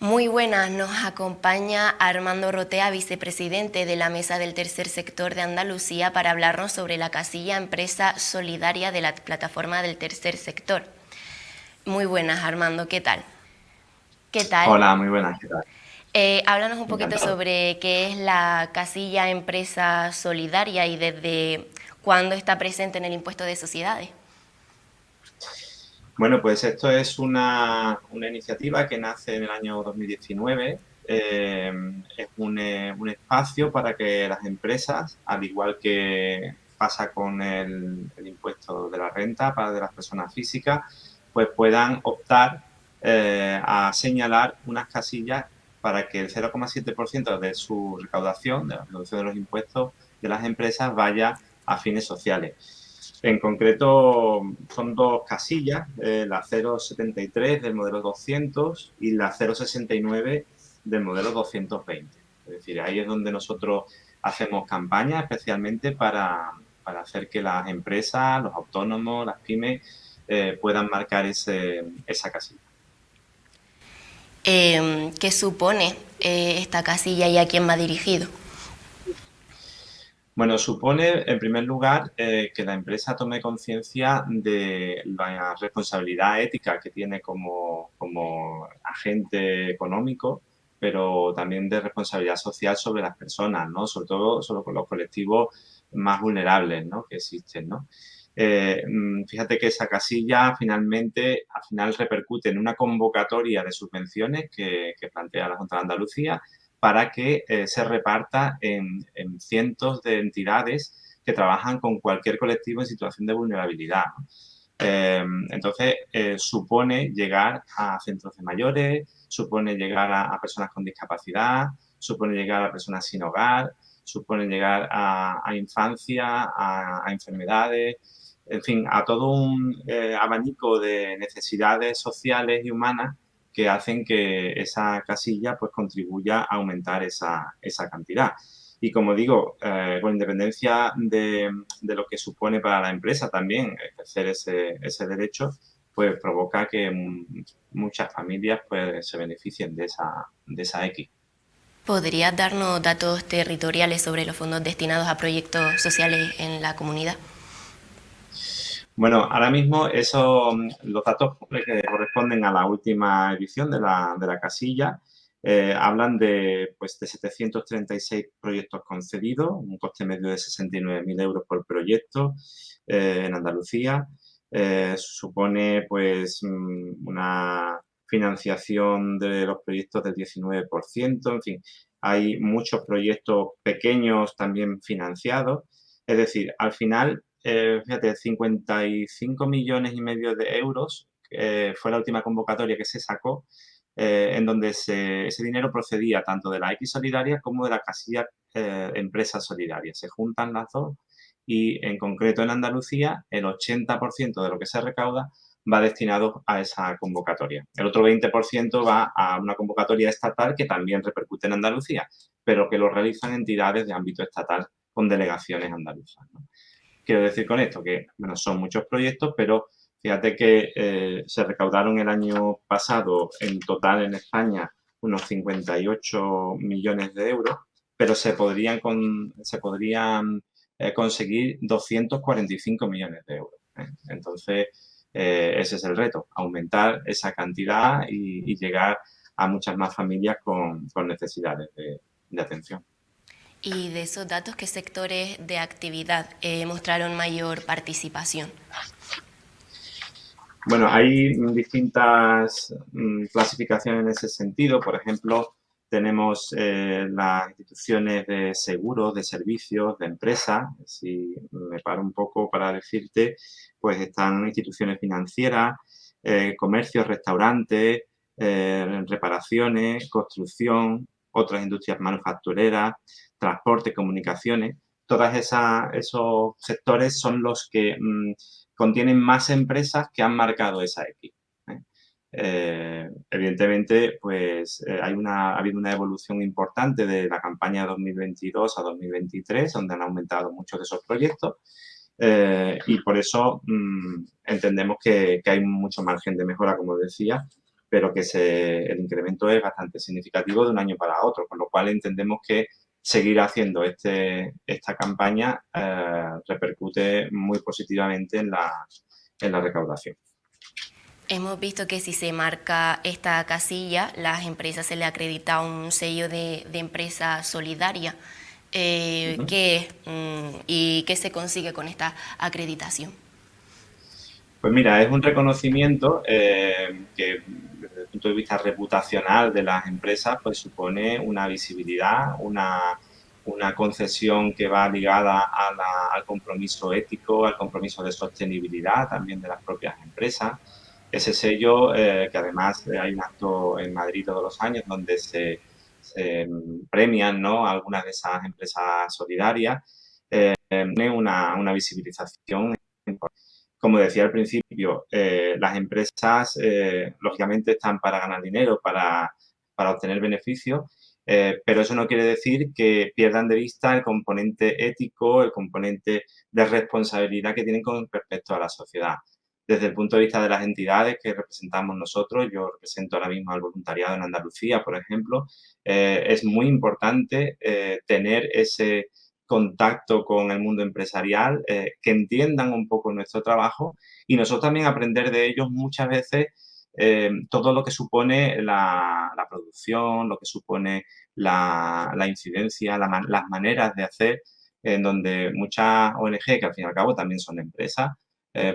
Muy buenas, nos acompaña Armando Rotea, vicepresidente de la Mesa del Tercer Sector de Andalucía, para hablarnos sobre la casilla Empresa Solidaria de la plataforma del Tercer Sector. Muy buenas, Armando, ¿qué tal? ¿Qué tal? Hola, muy buenas, ¿qué tal? Háblanos un poquito Encantado. sobre qué es la casilla Empresa Solidaria y desde cuándo está presente en el impuesto de sociedades. Bueno, pues esto es una iniciativa que nace en el año 2019. Es un espacio para que las empresas, al igual que pasa con el impuesto de la renta para de las personas físicas, pues puedan optar a señalar unas casillas para que el 0,7% de su recaudación, de la reducción de los impuestos de las empresas, vaya a fines sociales. En concreto, son dos casillas, la 0,73 del modelo 200 y la 0,69 del modelo 220. Es decir, ahí es donde nosotros hacemos campañas especialmente para hacer que las empresas, los autónomos, las pymes puedan marcar esa casilla. ¿Qué supone esta casilla y a quién va dirigido? Bueno, supone, en primer lugar, que la empresa tome conciencia de la responsabilidad ética que tiene como agente económico, pero también de responsabilidad social sobre las personas, ¿no? Sobre todo sobre los colectivos más vulnerables, ¿no? Que existen, ¿no? Fíjate que esa casilla finalmente, al final repercute en una convocatoria de subvenciones que plantea la Junta de Andalucía para que se reparta en cientos de entidades que trabajan con cualquier colectivo en situación de vulnerabilidad, ¿no? Entonces, supone llegar a centros de mayores, supone llegar a personas con discapacidad, supone llegar a personas sin hogar, supone llegar a infancia, a enfermedades, en fin, a todo un abanico de necesidades sociales y humanas que hacen que esa casilla pues contribuya a aumentar esa cantidad. Y como digo, con independencia de lo que supone para la empresa también ejercer ese derecho, pues provoca que muchas familias pues se beneficien de esa X. ¿Podrías darnos datos territoriales sobre los fondos destinados a proyectos sociales en la comunidad? Bueno, ahora mismo los datos que corresponden a la última edición de la casilla hablan de 736 proyectos concedidos, un coste medio de 69.000 euros por proyecto en Andalucía. Supone una financiación de los proyectos del 19%, en fin, hay muchos proyectos pequeños también financiados. Es decir, al final, fíjate, 55,5 millones de euros fue la última convocatoria que se sacó, en donde ese dinero procedía tanto de la X Solidaria como de la casilla Empresas Solidarias. Se juntan las dos y, en concreto, en Andalucía, el 80% de lo que se recauda va destinado a esa convocatoria. El otro 20% va a una convocatoria estatal que también repercute en Andalucía, pero que lo realizan entidades de ámbito estatal con delegaciones andaluzas, ¿no? Quiero decir con esto que, bueno, son muchos proyectos, pero fíjate que se recaudaron el año pasado en total en España unos 58 millones de euros, pero se podrían conseguir 245 millones de euros, ¿eh? Entonces, ese es el reto, aumentar esa cantidad y llegar a muchas más familias con necesidades de atención. Y de esos datos, ¿qué sectores de actividad mostraron mayor participación? Bueno, hay distintas clasificaciones en ese sentido. Por ejemplo, tenemos las instituciones de seguros, de servicios, de empresas. Si me paro un poco para decirte, pues están instituciones financieras, comercios, restaurantes, reparaciones, construcción, otras industrias manufactureras, transporte, comunicaciones. Esos sectores son los que contienen más empresas que han marcado esa X, ¿eh? Evidentemente, ha habido una evolución importante de la campaña 2022 a 2023, donde han aumentado muchos de esos proyectos, y por eso entendemos que hay mucho margen de mejora, como decía, pero que el incremento es bastante significativo de un año para otro, con lo cual entendemos que seguir haciendo esta campaña repercute muy positivamente en la recaudación. Hemos visto que si se marca esta casilla, las empresas se le acredita un sello de empresa solidaria. ¿Qué es y qué se consigue con esta acreditación? Pues mira, es un reconocimiento que desde el punto de vista reputacional de las empresas pues supone una visibilidad, una concesión que va ligada al compromiso ético, al compromiso de sostenibilidad también de las propias empresas. Ese sello, que además hay un acto en Madrid todos los años donde se premian, ¿no?, algunas de esas empresas solidarias, tiene una visibilización. Como decía al principio, las empresas lógicamente están para ganar dinero, para obtener beneficios, pero eso no quiere decir que pierdan de vista el componente ético, el componente de responsabilidad que tienen con respecto a la sociedad. Desde el punto de vista de las entidades que representamos nosotros, yo represento ahora mismo al voluntariado en Andalucía, por ejemplo, es muy importante tener ese contacto con el mundo empresarial, que entiendan un poco nuestro trabajo y nosotros también aprender de ellos muchas veces todo lo que supone la producción, lo que supone la incidencia, las maneras de hacer, en donde muchas ONG, que al fin y al cabo también son empresas,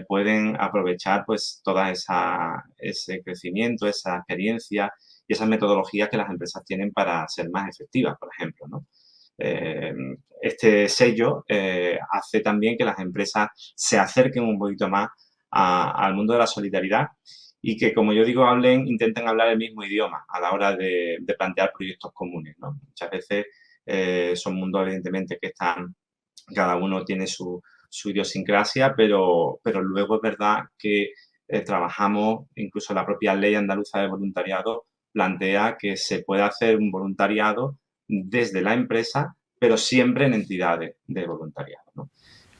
pueden aprovechar pues toda ese crecimiento, esa experiencia y esas metodologías que las empresas tienen para ser más efectivas, por ejemplo, ¿no? Este sello hace también que las empresas se acerquen un poquito más al mundo de la solidaridad y que, como yo digo, intenten hablar el mismo idioma a la hora de plantear proyectos comunes, ¿no? Muchas veces son mundos, evidentemente, que cada uno tiene su idiosincrasia, pero luego es verdad que trabajamos, incluso la propia ley andaluza de voluntariado plantea que se puede hacer un voluntariado desde la empresa, pero siempre en entidades de voluntariado, ¿no?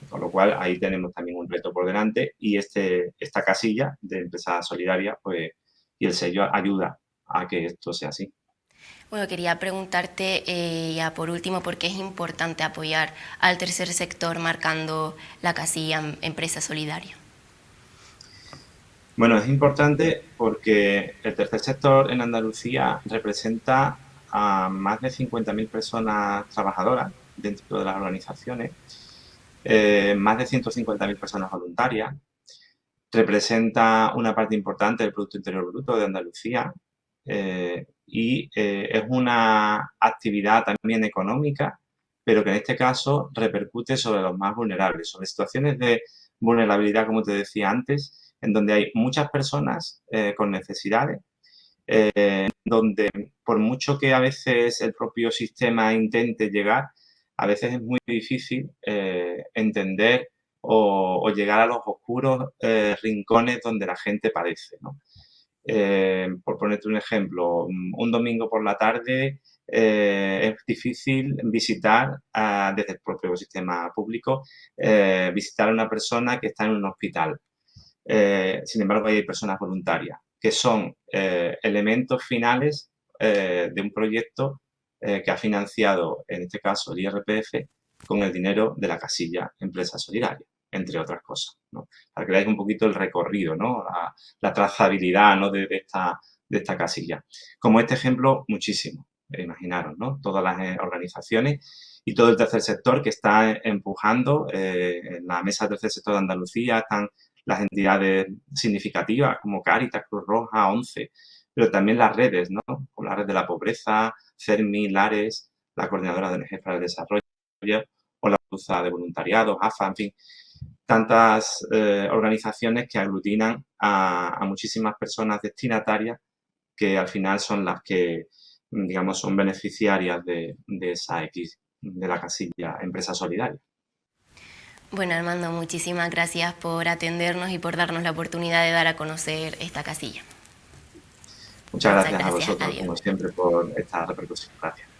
Con lo cual, ahí tenemos también un reto por delante y esta casilla de empresa solidaria pues, y el sello ayuda a que esto sea así. Bueno, quería preguntarte ya por último por qué es importante apoyar al tercer sector marcando la casilla empresa solidaria. Bueno, es importante porque el tercer sector en Andalucía representa a más de 50.000 personas trabajadoras dentro de las organizaciones, más de 150.000 personas voluntarias, representa una parte importante del Producto Interior Bruto de Andalucía y es una actividad también económica, pero que en este caso repercute sobre los más vulnerables, sobre situaciones de vulnerabilidad, como te decía antes, en donde hay muchas personas con necesidades, donde por mucho que a veces el propio sistema intente llegar, a veces es muy difícil entender o llegar a los oscuros rincones donde la gente padece, ¿no? Por ponerte un ejemplo, un domingo por la tarde es difícil visitar desde el propio sistema público, visitar a una persona que está en un hospital. Sin embargo, hay personas voluntarias, que son elementos finales de un proyecto que ha financiado, en este caso, el IRPF, con el dinero de la casilla Empresa Solidaria, entre otras cosas, ¿no? Para que veáis un poquito el recorrido, ¿no? La trazabilidad, ¿no?, de esta casilla. Como este ejemplo, muchísimo, imaginaros, ¿no? Todas las organizaciones y todo el tercer sector que está empujando en la mesa del tercer sector de Andalucía, están las entidades significativas como Cáritas, Cruz Roja, ONCE, pero también las redes, ¿no? Como la Red de la Pobreza, CERMI, Lares, la Coordinadora de ONGs para el Desarrollo o la Cruz de Voluntariado, AFA, en fin, tantas organizaciones que aglutinan a muchísimas personas destinatarias que al final son las que, digamos, son beneficiarias de esa X, de la casilla Empresa Solidaria. Bueno, Armando, muchísimas gracias por atendernos y por darnos la oportunidad de dar a conocer esta casilla. Muchas Muchas gracias a gracias. vosotros, Adiós. como siempre, por esta repercusión. Gracias.